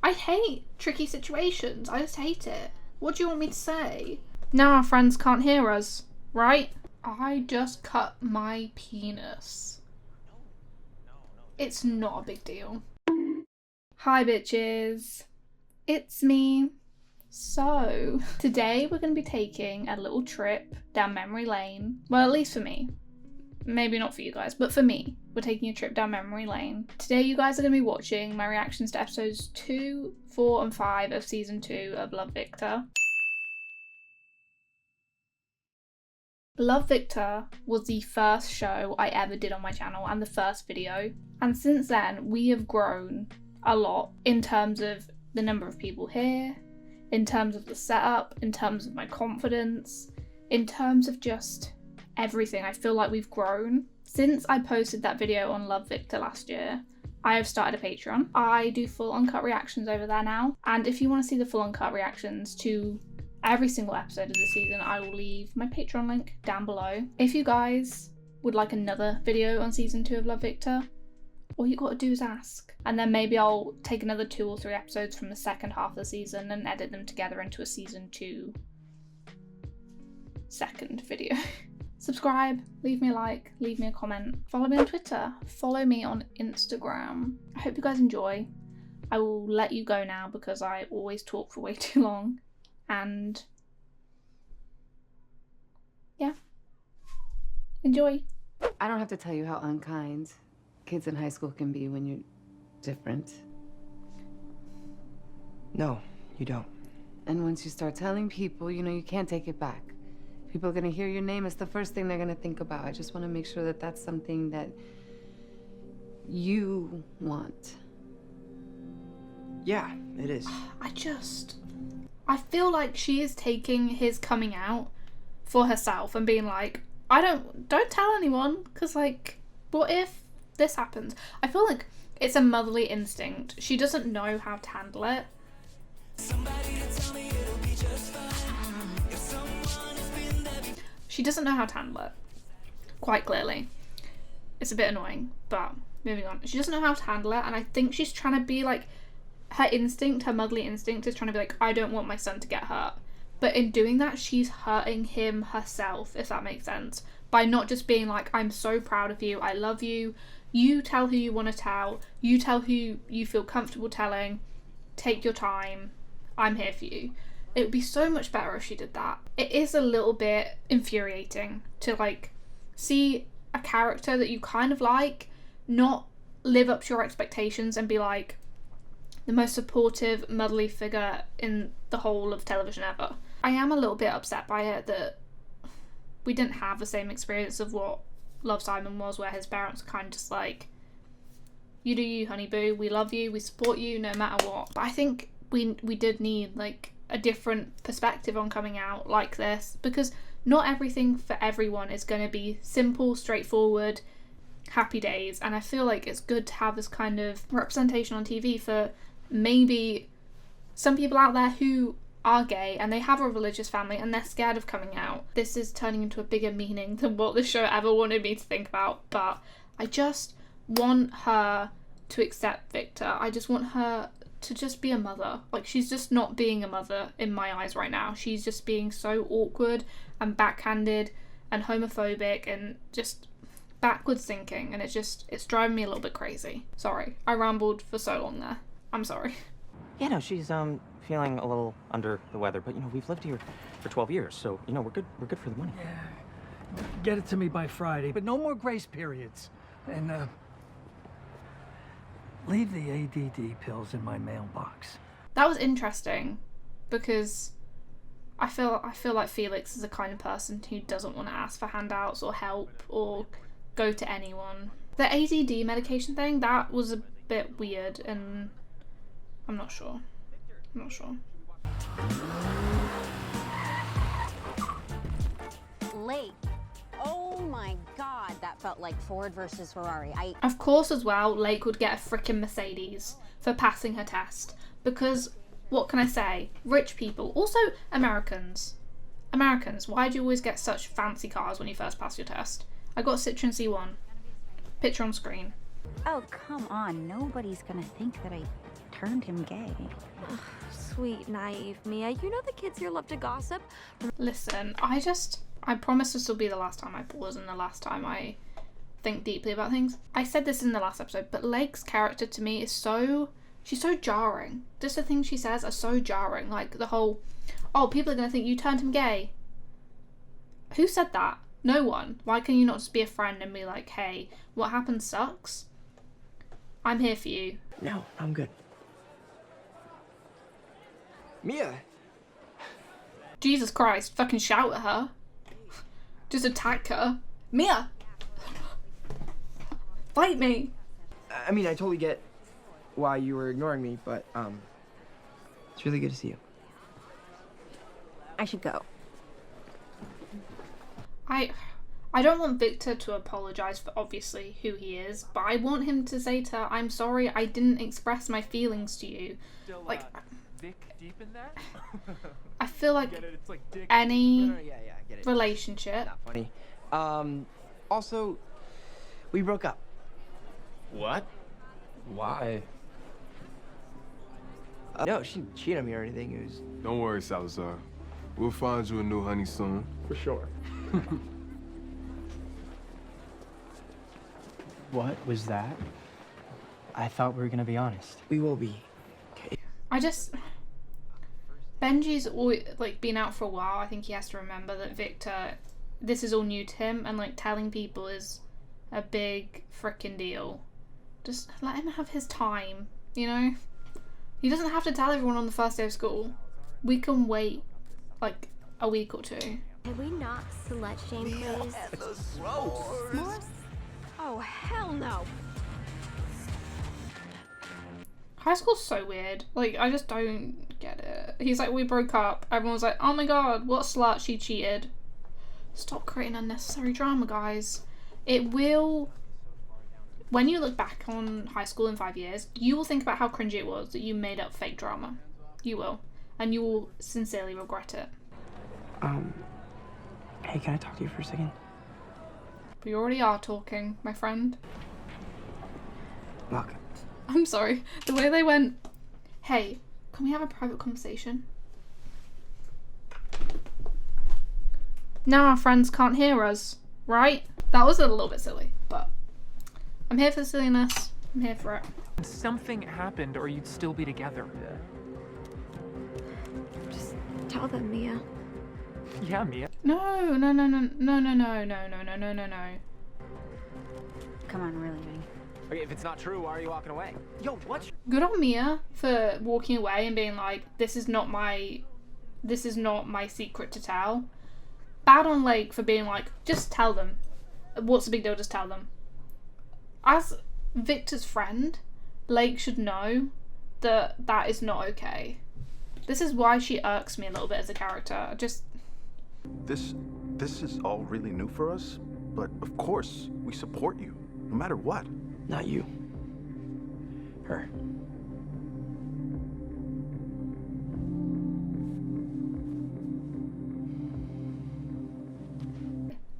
I hate tricky situations. I just hate it. What do you want me to say? Now our friends can't hear us, right? I just cut my penis. It's not a big deal. Hi bitches. It's me. So, today we're going to be taking a little trip down memory lane. Well, at least for me. Maybe not for you guys, but for me. We're taking a trip down memory lane. Today you guys are going to be watching my reactions to episodes 2, 4 and 5 of season 2 of Love, Victor. Love, Victor was the first show I ever did on my channel and the first video. And since then, we have grown a lot in terms of the number of people here, in terms of the setup, in terms of my confidence, in terms of just everything. I feel like we've grown. Since I posted that video on Love Victor last year, I have started a Patreon. I do full uncut reactions over there now. And if you want to see the full uncut reactions to every single episode of the season, I will leave my Patreon link down below. If you guys would like another video on season 2 of Love Victor, all you gotta do is ask. And then maybe I'll take another 2 or 3 episodes from the second half of the season and edit them together into a season 2 second video. Subscribe, leave me a like, leave me a comment, follow me on Twitter, follow me on Instagram. I hope you guys enjoy. I will let you go now because I always talk for way too long. And yeah, enjoy. I don't have to tell you how unkind kids in high school can be when you're different. No, you don't. And once you start telling people, you know, you can't take it back. People are gonna hear your name, it's the first thing they're gonna think about. I just wanna make sure that that's something that you want. Yeah, it is. I feel like she is taking his coming out for herself and being like, don't tell anyone, because like, what if this happens? I feel like it's a motherly instinct. She doesn't know how to handle it. She doesn't know how to handle it, quite clearly. It's a bit annoying, but moving on. She doesn't know how to handle it, and I think she's trying to be like, her instinct, her motherly instinct is trying to be like, I don't want my son to get hurt. But in doing that, she's hurting him herself, if that makes sense. By not just being like, I'm so proud of you, I love you, you tell who you want to tell, you tell who you feel comfortable telling, take your time, I'm here for you. It would be so much better if she did that. It is a little bit infuriating to like see a character that you kind of like not live up to your expectations and be like the most supportive, motherly figure in the whole of television ever. I am a little bit upset by it that we didn't have the same experience of what Love, Simon was, where his parents are kind of just like, you do you, honey boo, we love you, we support you no matter what. But I think we did need like a different perspective on coming out like this, because not everything for everyone is going to be simple, straightforward, happy days. And I feel like it's good to have this kind of representation on TV for maybe some people out there who are gay and they have a religious family and they're scared of coming out. This is turning into a bigger meaning than what this show ever wanted me to think about, but I just want her to accept Victor. I just want her to just be a mother. Like, she's just not being a mother in my eyes right now. She's just being so awkward and backhanded and homophobic and just backwards thinking, and it's driving me a little bit crazy. Sorry, I rambled for so long there. I'm sorry. Yeah, no, she's feeling a little under the weather, but you know, we've lived here for 12 years, so you know, we're good for the money. Yeah. Get it to me by Friday, but no more grace periods. And leave the ADD pills in my mailbox. That was interesting because I feel like Felix is the kind of person who doesn't want to ask for handouts or help or go to anyone. The ADD medication thing, that was a bit weird, and I'm not sure. Late. Oh my god, that felt like Ford versus Ferrari. Of course, as well, Lake would get a frickin' Mercedes for passing her test, because what can I say? Rich people, also Americans, why do you always get such fancy cars when you first pass your test? I got a Citroen C1. Picture on screen. Oh, come on. Nobody's gonna think that I turned him gay. Sweet, naive Mia. You know the kids here love to gossip. Listen, I promise this will be the last time I pause and the last time I think deeply about things. I said this in the last episode, but Lake's character to me is she's so jarring. Just the things she says are so jarring. Like the whole, oh, people are going to think you turned him gay. Who said that? No one. Why can you not just be a friend and be like, hey, what happened sucks? I'm here for you. No, I'm good. Mia! Jesus Christ, fucking shout at her. Just attack her. Mia! Fight me! I mean, I totally get why you were ignoring me, but, it's really good to see you. I should go. I don't want Victor to apologise for obviously who he is, but I want him to say to her, I'm sorry I didn't express my feelings to you. Still, like, Vic deep in that? I feel like It's like dick. any Yeah, I get it. relationship. Not funny. Also, we broke up. What? Why? No, she didn't cheat on me or anything. It was... Don't worry, Salazar. We'll find you a new honey soon. For sure. What was that? I thought we were gonna be honest. We will be. Okay. Benji's always, like, been out for a while. I think he has to remember that Victor, this is all new to him, and like telling people is a big frickin' deal. Just let him have his time, you know? He doesn't have to tell everyone on the first day of school. We can wait like a week or two. Can we not slut shame, please? S'mores? Oh, hell no. High school's so weird. Like, I just don't get it. He's like, we broke up. Everyone's like, oh my god, what slut, she cheated. Stop creating unnecessary drama, guys. It will... When you look back on high school in 5 years, you will think about how cringy it was that you made up fake drama. You will. And you will sincerely regret it. Hey, can I talk to you for a second? But you already are talking, my friend. Look. I'm sorry. The way they went, hey, can we have a private conversation? Now our friends can't hear us, right? That was a little bit silly, but I'm here for the silliness. I'm here for it. Something happened or you'd still be together. Just tell them, Mia. Yeah, Mia. No. Come on, really, me. Okay, if it's not true, why are you walking away? Yo, what? Good on Mia for walking away and being like, this is not my secret to tell. Bad on Lake for being like, just tell them. What's the big deal? Just tell them. As Victor's friend, Lake should know that that is not okay. This is why she irks me a little bit as a character. This is all really new for us, but of course, we support you, no matter what. Not you. Her.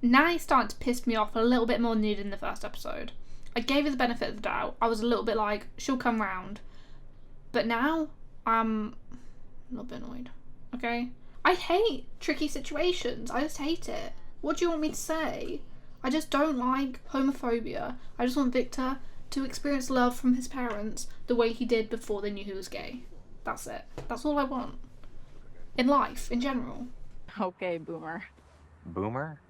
Now he's starting to piss me off a little bit more than he did in the first episode. I gave her the benefit of the doubt. I was a little bit like, she'll come round. But now, I'm a little bit annoyed. Okay? I hate tricky situations. I just hate it. What do you want me to say? I just don't like homophobia. I just want Victor to experience love from his parents the way he did before they knew he was gay. That's it. That's all I want. In life, in general. Okay, Boomer. Boomer?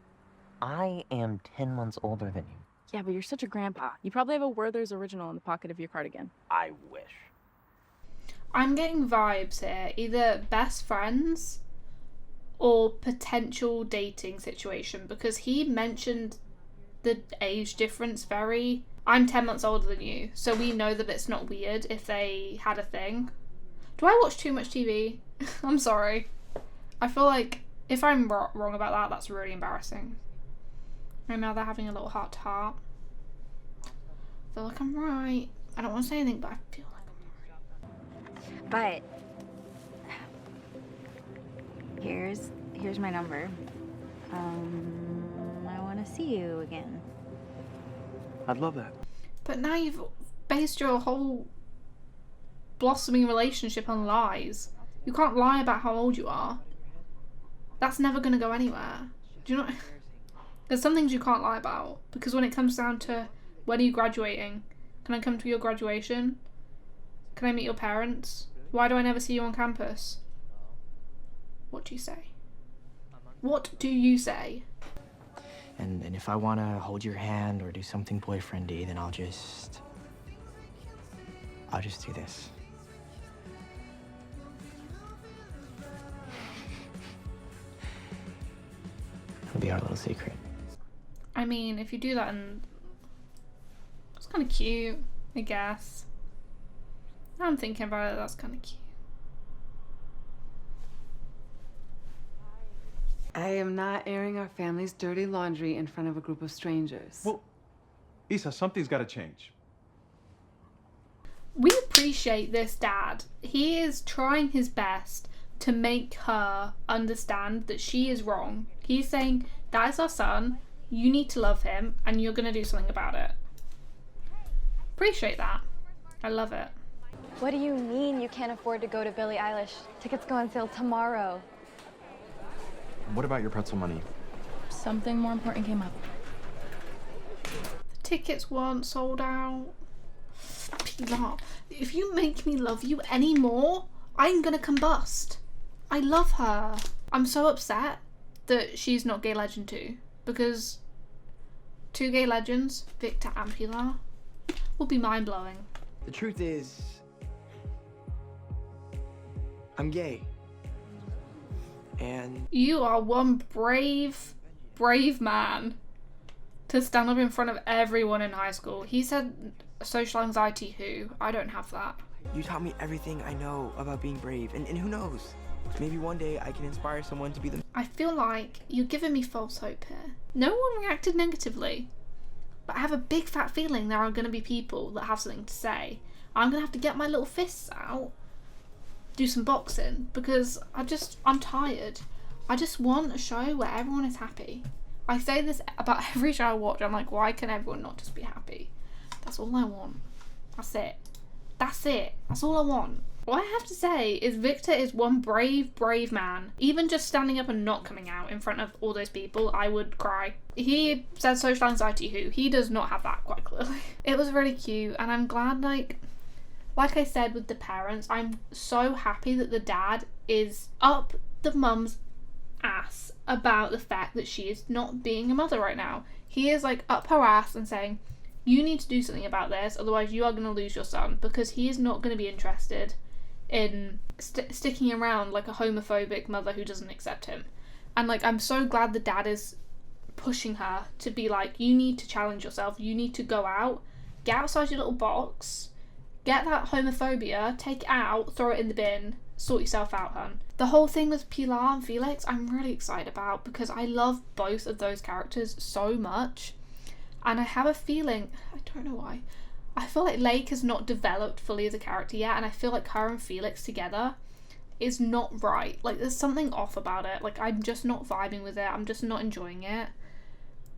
I am 10 months older than you. Yeah, but you're such a grandpa. You probably have a Werther's original in the pocket of your cardigan. I wish. I'm getting vibes here. Either best friends or potential dating situation, because he mentioned the age difference very... I'm 10 months older than you, so we know that it's not weird if they had a thing. Do I watch too much TV? I'm sorry. I feel like if I'm wrong about that, that's really embarrassing. And now they're having a little heart-to-heart. I feel like I'm right. I don't want to say anything, but I feel like I'm right. But here's my number. I want to see you again. I'd love that. But now you've based your whole blossoming relationship on lies. You can't lie about how old you are. That's never going to go anywhere. Do you know? There's some things you can't lie about, because when it comes down to when are you graduating? Can I come to your graduation? Can I meet your parents? Why do I never see you on campus? What do you say? What do you say? And if I want to hold your hand or do something boyfriendy, then I'll just do this. It'll be our little secret. I mean, if you do that, and it's kind of cute, I guess. Now I'm thinking about it, that's kind of cute. I am not airing our family's dirty laundry in front of a group of strangers. Well, Issa, something's got to change. We appreciate this dad. He is trying his best to make her understand that she is wrong. He's saying, that is our son, you need to love him, and you're going to do something about it. Appreciate that. I love it. What do you mean you can't afford to go to Billie Eilish? Tickets go on sale tomorrow. What about your pretzel money? Something more important came up. The tickets weren't sold out. Pilar, if you make me love you anymore, I'm gonna combust. I love her. I'm so upset that she's not Gay Legend 2, because 2 gay legends, Victor and Pilar, would be mind-blowing. The truth is, I'm gay. And you are one brave man to stand up in front of everyone in high school. He said social anxiety who? I don't have that. You taught me everything I know about being brave, and who knows? Maybe one day I can inspire someone to be them. I feel like you're giving me false hope here. No one reacted negatively, but I have a big fat feeling there are going to be people that have something to say. I'm going to have to get my little fists out, do some boxing, because I'm tired. I just want a show where everyone is happy. I say this about every show I watch. I'm like, why can everyone not just be happy? That's all I want. That's it. That's it. That's all I want. What I have to say is Victor is one brave man. Even just standing up and not coming out in front of all those people, I would cry. He said social anxiety who? He does not have that, quite clearly. It was really cute, and I'm glad, like I said with the parents, I'm so happy that the dad is up the mum's ass about the fact that she is not being a mother right now. He is like up her ass and saying, you need to do something about this, otherwise you are going to lose your son, because he is not going to be interested in sticking around like a homophobic mother who doesn't accept him. And like, I'm so glad the dad is pushing her to be like, you need to challenge yourself, you need to go out, get outside your little box, get that homophobia, take it out, throw it in the bin, sort yourself out, hun. The whole thing with Pilar and Felix, I'm really excited about, because I love both of those characters so much. And I have a feeling, I don't know why, I feel like Lake has not developed fully as a character yet, and I feel like her and Felix together is not right. Like, there's something off about it. Like, I'm just not vibing with it. I'm just not enjoying it.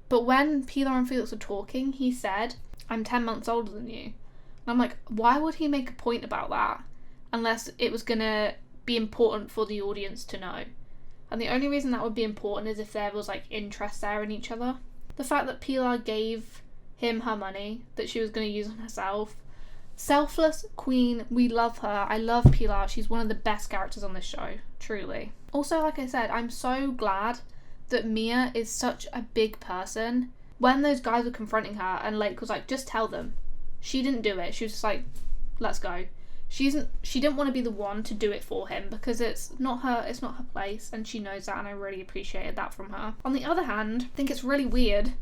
But when Pilar and Felix were talking, he said, I'm 10 months older than you. And I'm like, why would he make a point about that? Unless it was gonna be important for the audience to know. And the only reason that would be important is if there was, like, interest there in each other. The fact that Pilar gave him her money that she was going to use on herself. Selfless queen, we love her. I love Pilar. She's one of the best characters on this show, truly. Also, like I said, I'm so glad that Mia is such a big person. When those guys were confronting her and Lake was like, just tell them. She didn't do it. She was just like, let's go. She didn't want to be the one to do it for him, because it's not her place, and she knows that, and I really appreciated that from her. On the other hand, I think it's really weird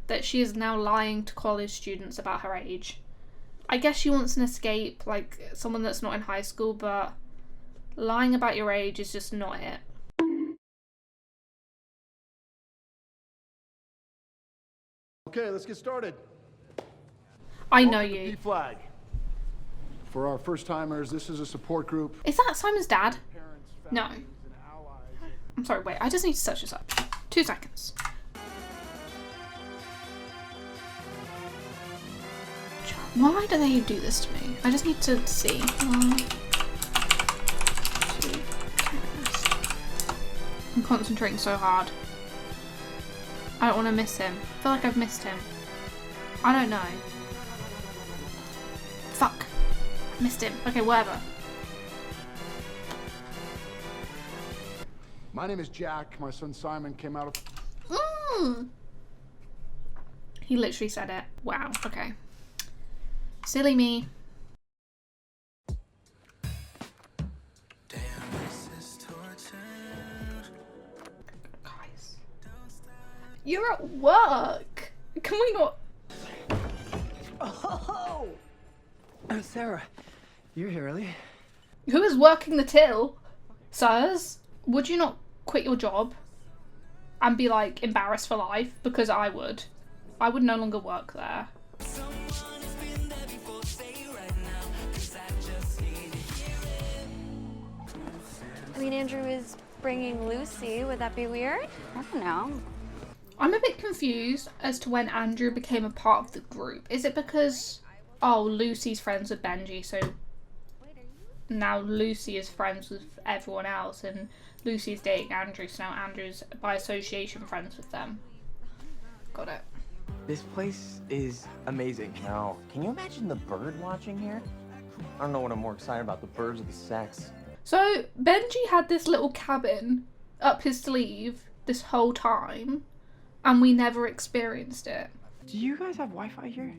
that she is now lying to college students about her age. I guess she wants an escape, like someone that's not in high school, but lying about your age is just not it. Okay, let's get started. I know you. Flag. For our first timers, this is a support group. Is that Simon's dad? No. I'm sorry, wait, I just need to search this up. 2 seconds. Why do they do this to me? I just need to see. I'm concentrating so hard. I don't want to miss him. I feel like I've missed him. I don't know. Fuck. I missed him. Okay, whatever. My name is Jack. My son Simon came out of... He literally said it. Wow, okay. Silly me. Guys. You're at work. Can we not... Oh, Sarah, you're here early. Who is working the till? Sirs, would you not quit your job and be like embarrassed for life? Because I would. I would no longer work there. I mean, Andrew is bringing Lucy. Would that be weird? I don't know. I'm a bit confused as to when Andrew became a part of the group. Is it because, oh, Lucy's friends with Benji, so now Lucy is friends with everyone else, and Lucy's dating Andrew, so now Andrew's by association friends with them. Got it. This place is amazing. No. Can you imagine the bird watching here? I don't know what I'm more excited about, the birds or the sex. So Benji had this little cabin up his sleeve this whole time, and we never experienced it. Do you guys have Wi-Fi here?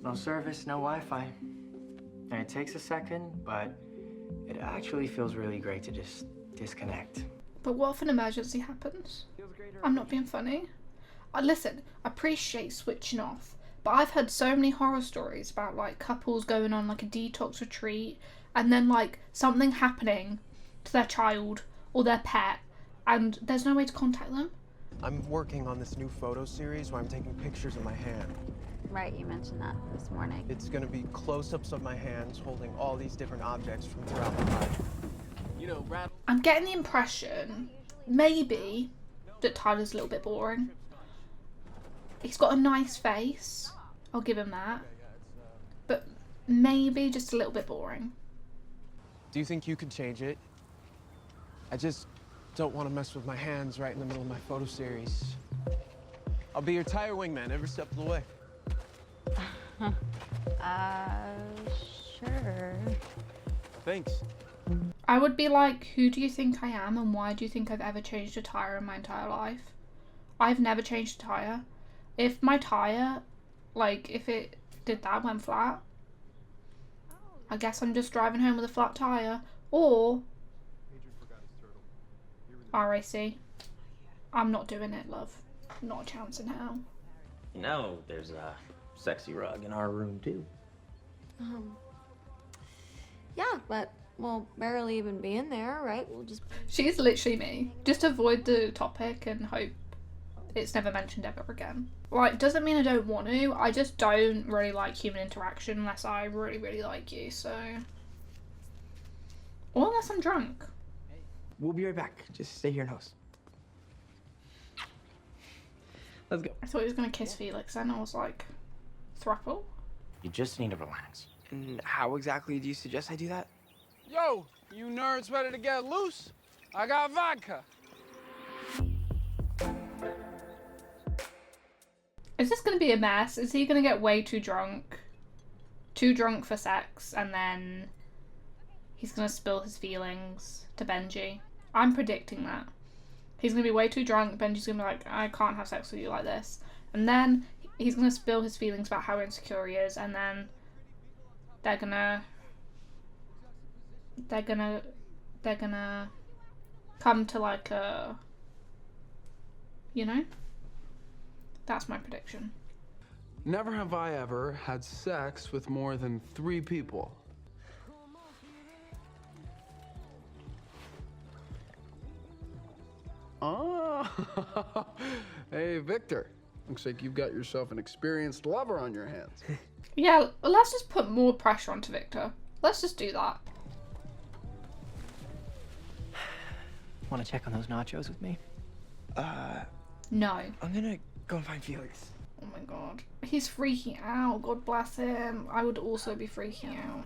No service, no Wi-Fi. And it takes a second, but it actually feels really great to just disconnect. But what if an emergency happens? I'm not being funny. Listen, I appreciate switching off, but I've heard so many horror stories about like couples going on like a detox retreat and then like something happening to their child or their pet and there's no way to contact them. I'm working on this new photo series where I'm taking pictures of my hand. Right, you mentioned that this morning. It's gonna be close-ups of my hands holding all these different objects from throughout the night. You know, I'm getting the impression, maybe, that Tyler's a little bit boring. He's got a nice face, I'll give him that, but maybe just a little bit boring. Do you think you could change it? I just don't want to mess with my hands right in the middle of my photo series. I'll be your tire wingman every step of the way. Sure. Thanks. I would be like, who do you think I am and why do you think I've ever changed a tyre in my entire life? I've never changed a tyre. If my tyre, like, if it did that, went flat, I guess I'm just driving home with a flat tyre. Or RAC. I'm not doing it, love. Not a chance in hell. You know, there's a sexy rug in our room, too. Yeah, but we'll barely even be in there, right? We'll just... She's literally me. Just avoid the topic and hope it's never mentioned ever again. Like, doesn't mean I don't want to, I just don't really like human interaction unless I really, really like you, so... Or unless I'm drunk. We'll be right back. Just stay here and host. Let's go. I thought he was gonna kiss Felix and I was like, thruple? You just need to relax. And how exactly do you suggest I do that? Yo, you nerds ready to get loose? I got vodka. Is this gonna be a mess? Is he gonna get way too drunk? Too drunk for sex, and then he's gonna spill his feelings to Benji? I'm predicting that. He's gonna be way too drunk, Benji's gonna be like, I can't have sex with you like this. And then he's gonna spill his feelings about how insecure he is, and then they're gonna come to like a, you know? That's my prediction. Never have I ever had sex with more than 3 people. Oh, hey, Victor. Looks like you've got yourself an experienced lover on your hands. Yeah, let's just put more pressure onto Victor. Let's just do that. Want to check on those nachos with me? No. I'm gonna go and find Felix. Oh my god. He's freaking out. God bless him. I would also be freaking out.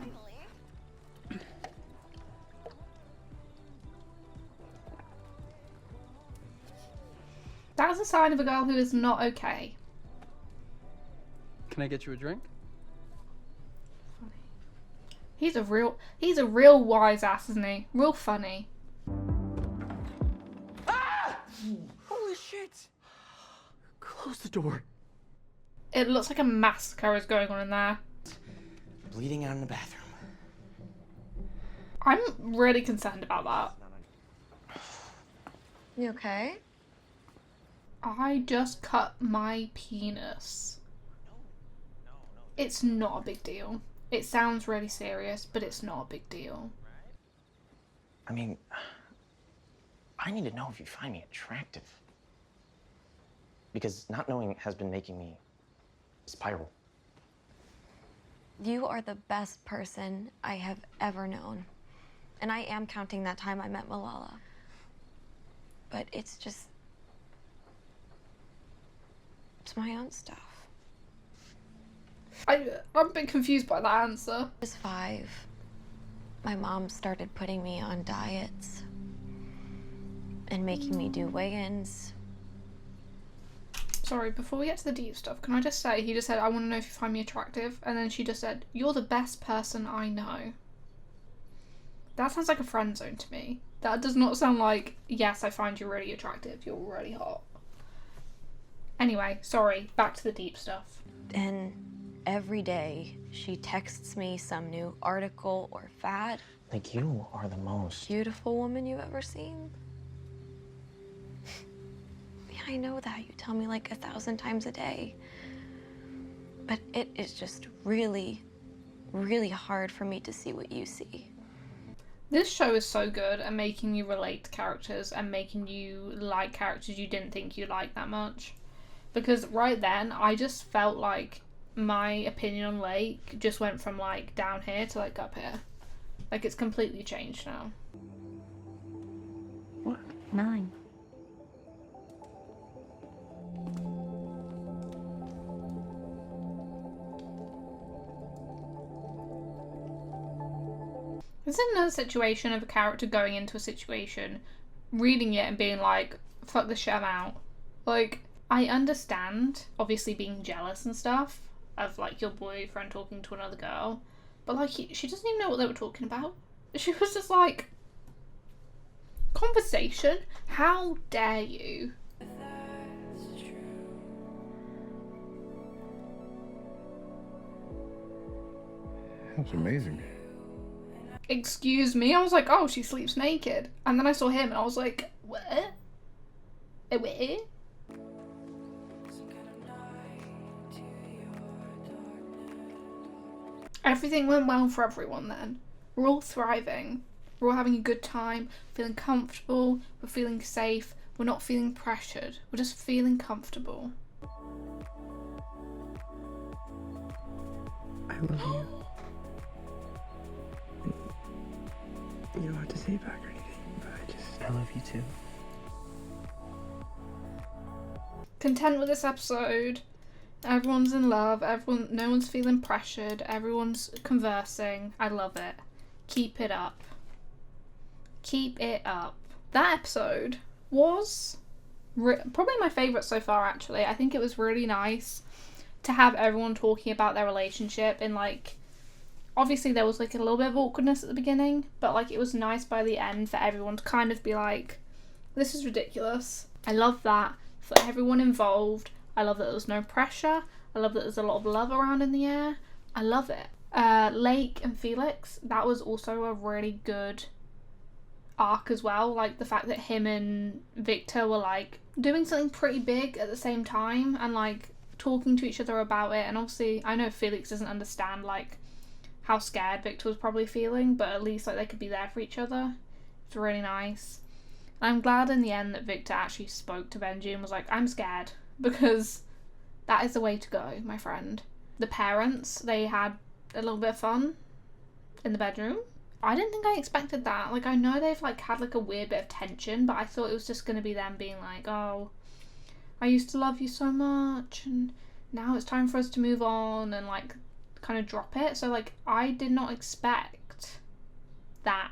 That's a sign of a girl who is not okay. Can I get you a drink? He's a real wise ass, isn't he? Real funny. Ah! Holy shit! Close the door. It looks like a massacre is going on in there. Bleeding out in the bathroom. I'm really concerned about that. You okay? I just cut my penis. It's not a big deal. It sounds really serious, but it's not a big deal. I mean, I need to know if you find me attractive. Because not knowing has been making me spiral. You are the best person I have ever known. And I am counting that time I met Malala. But it's just... it's my own stuff. I'm a bit confused by that answer. I was 5. My mom started putting me on diets and making me do weigh-ins. Sorry, before we get to the deep stuff, can I just say, he just said, I want to know if you find me attractive, and then she just said, you're the best person I know. That sounds like a friend zone to me. That does not sound like, yes, I find you really attractive, you're really hot. Anyway, sorry, back to the deep stuff. And every day, she texts me some new article or fad. Like, you are the most Beautiful woman you've ever seen. Yeah, I know that. You tell me like 1,000 times a day. But it is just really, really hard for me to see what you see. This show is so good at making you relate to characters and making you like characters you didn't think you liked that much. Because right then, I just felt like my opinion on Lake just went from like down here to like up here. Like it's completely changed now. What? 9. This is another situation of a character going into a situation, reading it and being like, fuck this shit, I'm out. Like, I understand, obviously, being jealous and stuff of like your boyfriend talking to another girl, but like she doesn't even know what they were talking about. She was just like, conversation? How dare you? That's amazing. Excuse me? I was like, oh, she sleeps naked. And then I saw him and I was like, what? Wait? Everything went well for everyone then. We're all thriving. We're all having a good time, feeling comfortable, we're feeling safe, we're not feeling pressured, we're just feeling comfortable. I love you. You don't have to say it back or anything, but I love you too. Content with this episode. Everyone's in love, no one's feeling pressured, everyone's conversing. I love it. Keep it up. Keep it up. That episode was probably my favourite so far, actually. I think it was really nice to have everyone talking about their relationship and like, obviously there was like a little bit of awkwardness at the beginning, but like it was nice by the end for everyone to kind of be like, this is ridiculous. I love that for everyone involved. I love that there was no pressure. I love that there's a lot of love around in the air. I love it. Lake and Felix, that was also a really good arc as well. Like the fact that him and Victor were like doing something pretty big at the same time and like talking to each other about it. And obviously I know Felix doesn't understand like how scared Victor was probably feeling, but at least like they could be there for each other. It's really nice. And I'm glad in the end that Victor actually spoke to Benji and was like, I'm scared, because that is the way to go, my friend. The parents, they had a little bit of fun in the bedroom. I didn't think I expected that. Like, I know they've like had like a weird bit of tension, but I thought it was just going to be them being like, oh, I used to love you so much and now it's time for us to move on and like kind of drop it. So like I did not expect that.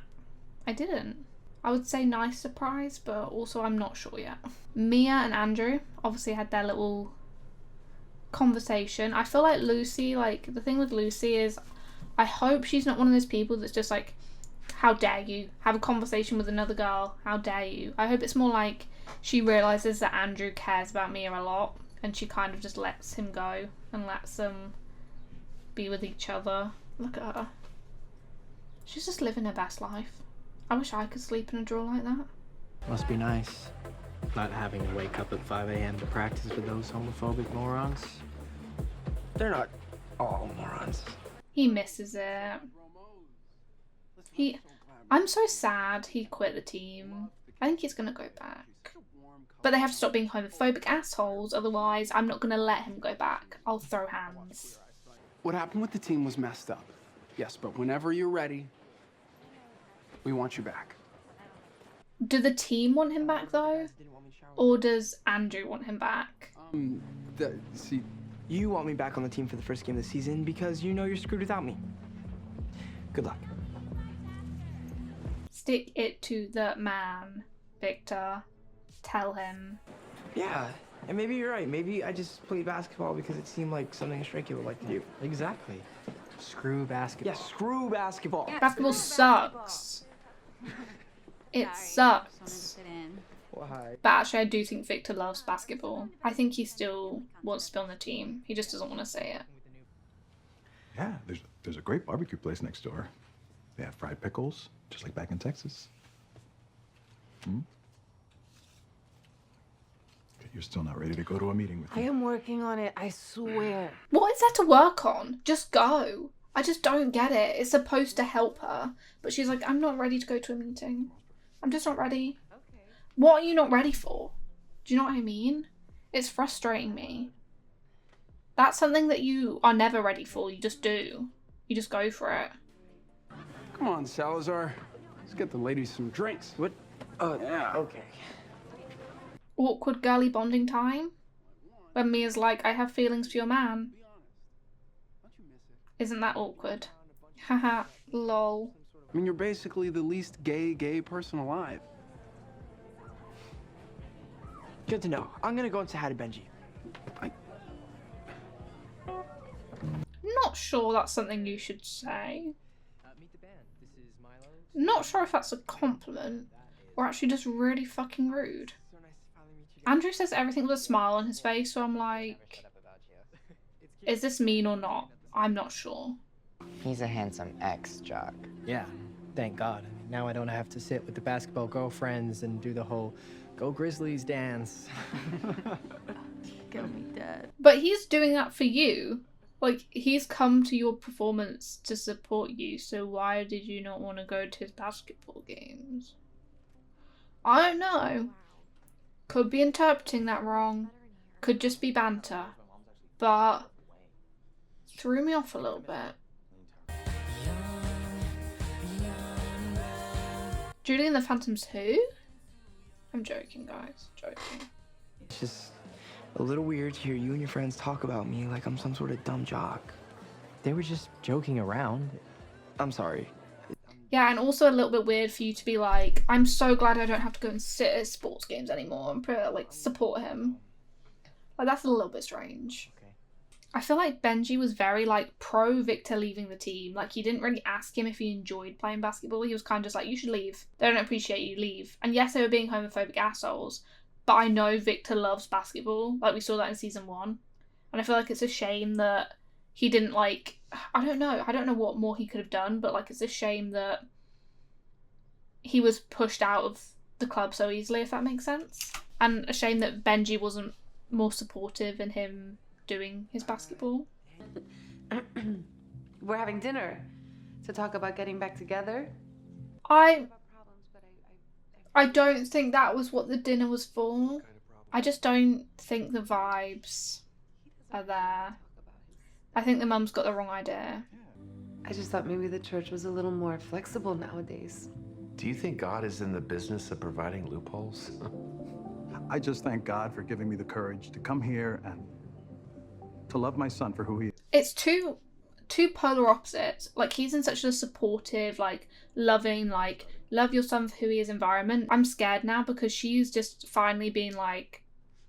I didn't. I would say nice surprise, but also I'm not sure yet. Mia and Andrew obviously had their little conversation. I feel like Lucy, like the thing with Lucy is I hope she's not one of those people that's just like, how dare you have a conversation with another girl, how dare you. I hope it's more like she realizes that Andrew cares about Mia a lot and she kind of just lets him go and lets them be with each other. Look at her, she's just living her best life. I wish I could sleep in a drawer like that. Must be nice, not having to wake up at 5 a.m. to practice with those homophobic morons. They're not all morons. He misses it. I'm so sad he quit the team. I think he's gonna go back. But they have to stop being homophobic assholes, otherwise I'm not gonna let him go back. I'll throw hands. What happened with the team was messed up. Yes, but whenever you're ready, we want you back. Do the team want him back though? Or does Andrew want him back? See, you want me back on the team for the first game of the season because you know you're screwed without me. Good luck. Stick it to the man, Victor. Tell him. Yeah, and maybe you're right. Maybe I just played basketball because it seemed like something a straight kid would like to do. Exactly. Screw basketball. Yeah, screw basketball. Basketball sucks. It sucks. Why? But actually I do think Victor loves basketball. I think he still wants to be on the team. He just doesn't want to say it. Yeah, there's a great barbecue place next door. They have fried pickles, just like back in Texas. You're still not ready to go to a meeting with me. I am working on it, I swear. What is there to work on? Just go. I just don't get it. It's supposed to help her. But she's like, I'm not ready to go to a meeting. I'm just not ready. What are you not ready for? Do you know what I mean? It's frustrating me. That's something that you are never ready for. You just do. You just go for it. Come on, Salazar. Let's get the ladies some drinks. What? Yeah. Okay. Awkward girly bonding time? When Mia's like, I have feelings for your man. Isn't that awkward? Haha, lol. I mean, you're basically the least gay person alive. Good to know. I'm gonna go and say hi to Benji. Not sure that's something you should say. Not sure if that's a compliment or actually just really fucking rude. Andrew says everything with a smile on his face, so I'm like, is this mean or not? I'm not sure. He's a handsome ex-jock. Yeah, thank God. I mean, now I don't have to sit with the basketball girlfriends and do the whole Go Grizzlies dance. Get me dead. But he's doing that for you. Like, he's come to your performance to support you, so why did you not want to go to his basketball games? I don't know. Could be interpreting that wrong. Could just be banter. But threw me off a little bit. Julie and the Phantoms who? I'm joking, guys. Joking. It's just a little weird to hear you and your friends talk about me like I'm some sort of dumb jock. They were just joking around. I'm sorry. Yeah, and also a little bit weird for you to be like, I'm so glad I don't have to go and sit at sports games anymore and like support him. Like, that's a little bit strange. Okay. I feel like Benji was very like pro Victor leaving the team. Like, he didn't really ask him if he enjoyed playing basketball. He was kind of just like, you should leave. They don't appreciate you, leave. And yes, they were being homophobic assholes, but I know Victor loves basketball. Like, we saw that in season 1. And I feel like it's a shame that he didn't like, I don't know what more he could have done, but like, it's a shame that he was pushed out of the club so easily, if that makes sense. And a shame that Benji wasn't more supportive in him doing his basketball. We're having dinner to talk about getting back together. I don't think that was what the dinner was for. I just don't think the vibes are there. I think the mum's got the wrong idea. I just thought maybe the church was a little more flexible nowadays. Do you think God is in the business of providing loopholes? I just thank God for giving me the courage to come here and to love my son for who he is. It's two polar opposites. Like, he's in such a supportive, like, loving, like, love your son for who he is environment. I'm scared now because she's just finally been like,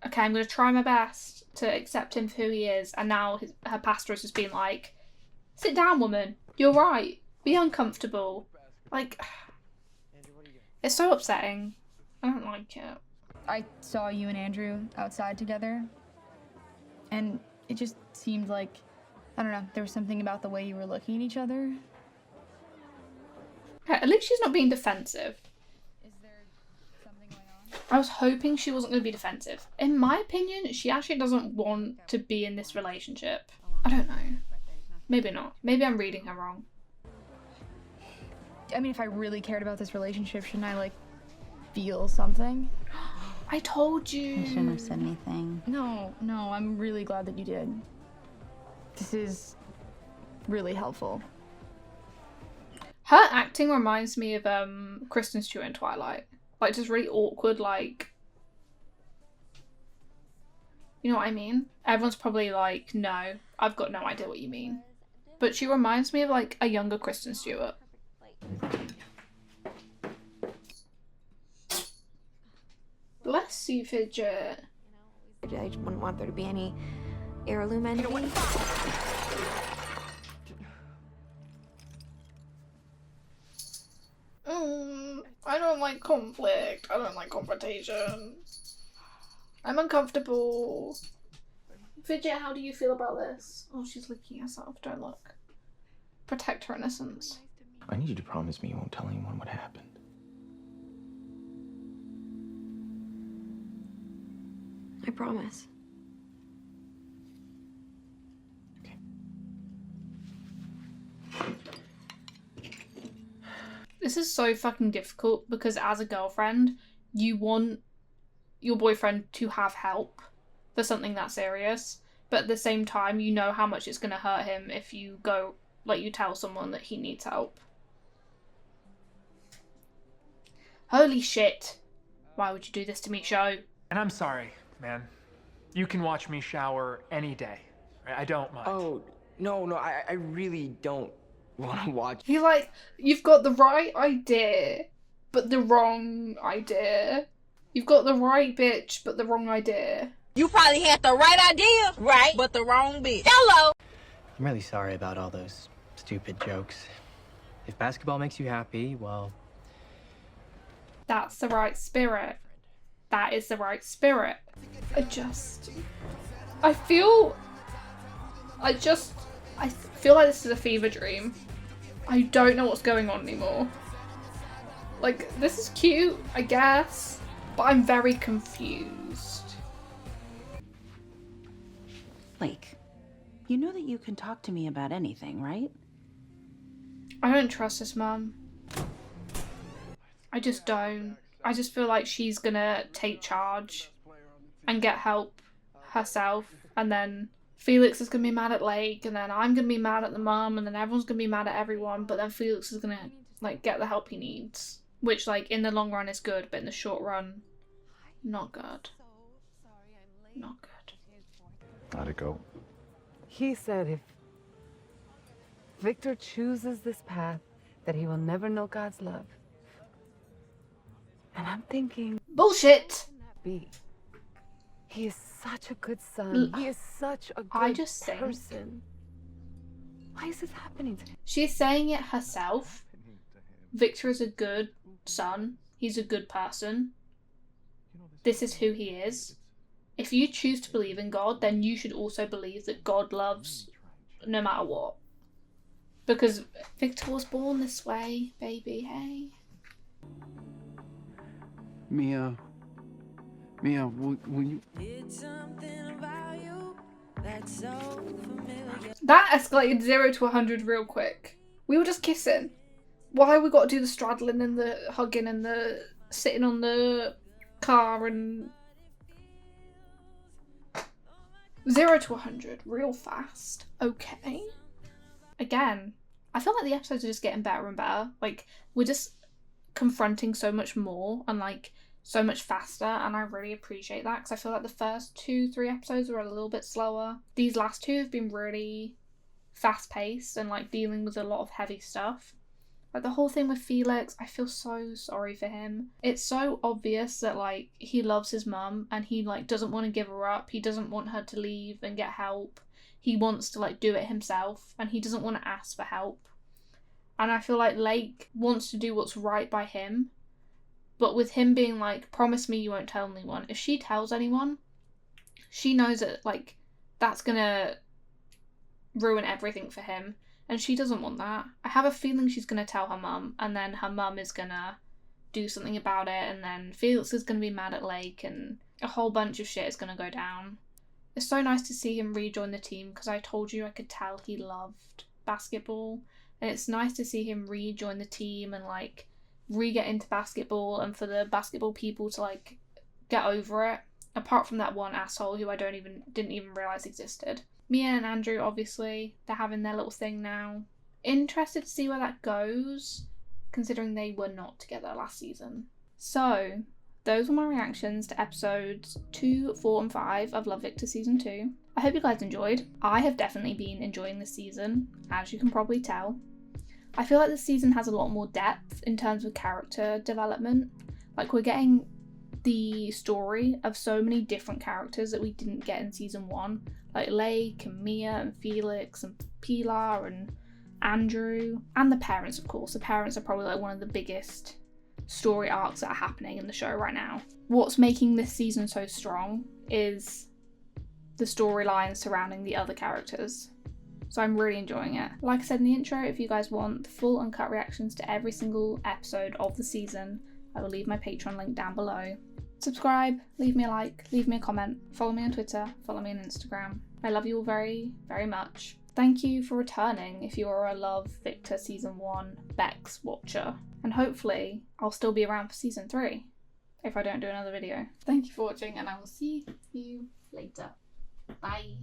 okay, I'm going to try my best to accept him for who he is. And now her pastor has just been like, sit down, woman. You're right. Be uncomfortable. Like, it's so upsetting. I don't like it. I saw you and Andrew outside together, and it just seemed like, I don't know, there was something about the way you were looking at each other. Okay, at least she's not being defensive. Is there something going on? I was hoping she wasn't going to be defensive. In my opinion, she actually doesn't want to be in this relationship. I don't know. Maybe not. Maybe I'm reading her wrong. I mean, if I really cared about this relationship, shouldn't I, like, feel something? I told you. I shouldn't have said anything. No, I'm really glad that you did. This is really helpful. Her acting reminds me of Kristen Stewart in Twilight. Like, just really awkward, like... You know what I mean? Everyone's probably like, no, I've got no idea what you mean. But she reminds me of, like, a younger Kristen Stewart. Bless you, Fidget. I just wouldn't want there to be any heirloom envy. I don't like conflict. I don't like confrontation. I'm uncomfortable. Fidget, how do you feel about this? Oh, she's licking herself. Don't look. Protect her innocence. I need you to promise me you won't tell anyone what happened. I promise. This is so fucking difficult because as a girlfriend, you want your boyfriend to have help for something that serious, but at the same time, you know how much it's going to hurt him if you go, like, you tell someone that he needs help. Holy shit. Why would you do this to me, show? And I'm sorry, man. You can watch me shower any day. Right? I don't mind. Oh, no, I really don't want to watch. He's like, you've got the right idea, but the wrong idea. You've got the right bitch, but the wrong idea. You probably had the right idea, right, but the wrong bitch. Hello! I'm really sorry about all those stupid jokes. If basketball makes you happy, well... That's the right spirit. That is the right spirit. I feel like this is a fever dream. I don't know what's going on anymore. Like, this is cute, I guess, but I'm very confused. Blake, you know that you can talk to me about anything, right? I don't trust this mum. I just don't. I just feel like she's gonna take charge and get help herself, and then Felix is gonna be mad at Lake, and then I'm gonna be mad at the mum, and then everyone's gonna be mad at everyone, but then Felix is gonna, like, get the help he needs. Which, like, in the long run is good, but in the short run, not good. Not good. How'd it go? He said if Victor chooses this path, that he will never know God's love. And I'm thinking... Bullshit! He is such a good son. He is such a good person. Why is this happening to him? She's saying it herself. Victor is a good son. He's a good person. This is who he is. If you choose to believe in God, then you should also believe that God loves no matter what. Because Victor was born this way, baby, hey? Mia, will you... That escalated 0 to 100 real quick. We were just kissing. Why we got to do the straddling and the hugging and the sitting on the car and... 0 to 100 real fast. Okay. Again, I feel like the episodes are just getting better and better. Like, we're just confronting so much more, and, like, so much faster, and I really appreciate that because I feel like the first 2-3 episodes were a little bit slower. These last 2 have been really fast paced and like dealing with a lot of heavy stuff. Like the whole thing with Felix, I feel so sorry for him. It's so obvious that like he loves his mum and he like doesn't want to give her up. He doesn't want her to leave and get help. He wants to like do it himself and he doesn't want to ask for help. And I feel like Lake wants to do what's right by him. But with him being like, promise me you won't tell anyone. If she tells anyone, she knows that like that's gonna ruin everything for him. And she doesn't want that. I have a feeling she's going to tell her mum, and then her mum is going to do something about it, and then Felix is going to be mad at Lake, and a whole bunch of shit is going to go down. It's so nice to see him rejoin the team, because I told you I could tell he loved basketball. And it's nice to see him rejoin the team and, like, re-get into basketball, and for the basketball people to, like, get over it. Apart from that one asshole who I didn't even realise existed. Mia and Andrew, obviously, they're having their little thing now. Interested to see where that goes, considering they were not together last season. So, those were my reactions to episodes 2, 4 and 5 of Love Victor Season 2. I hope you guys enjoyed. I have definitely been enjoying this season, as you can probably tell. I feel like this season has a lot more depth in terms of character development. Like, we're getting the story of so many different characters that we didn't get in Season 1. Like Lake and Mia and Felix and Pilar and Andrew. And the parents, of course. The parents are probably like one of the biggest story arcs that are happening in the show right now. What's making this season so strong is the storylines surrounding the other characters. So I'm really enjoying it. Like I said in the intro, if you guys want the full uncut reactions to every single episode of the season, I will leave my Patreon link down below. Subscribe, leave me a like, leave me a comment, follow me on Twitter, follow me on Instagram. I love you all very, very much. Thank you for returning if you are a Love Victor Season 1 Bex watcher. And hopefully I'll still be around for Season 3 if I don't do another video. Thank you for watching and I will see you later. Bye.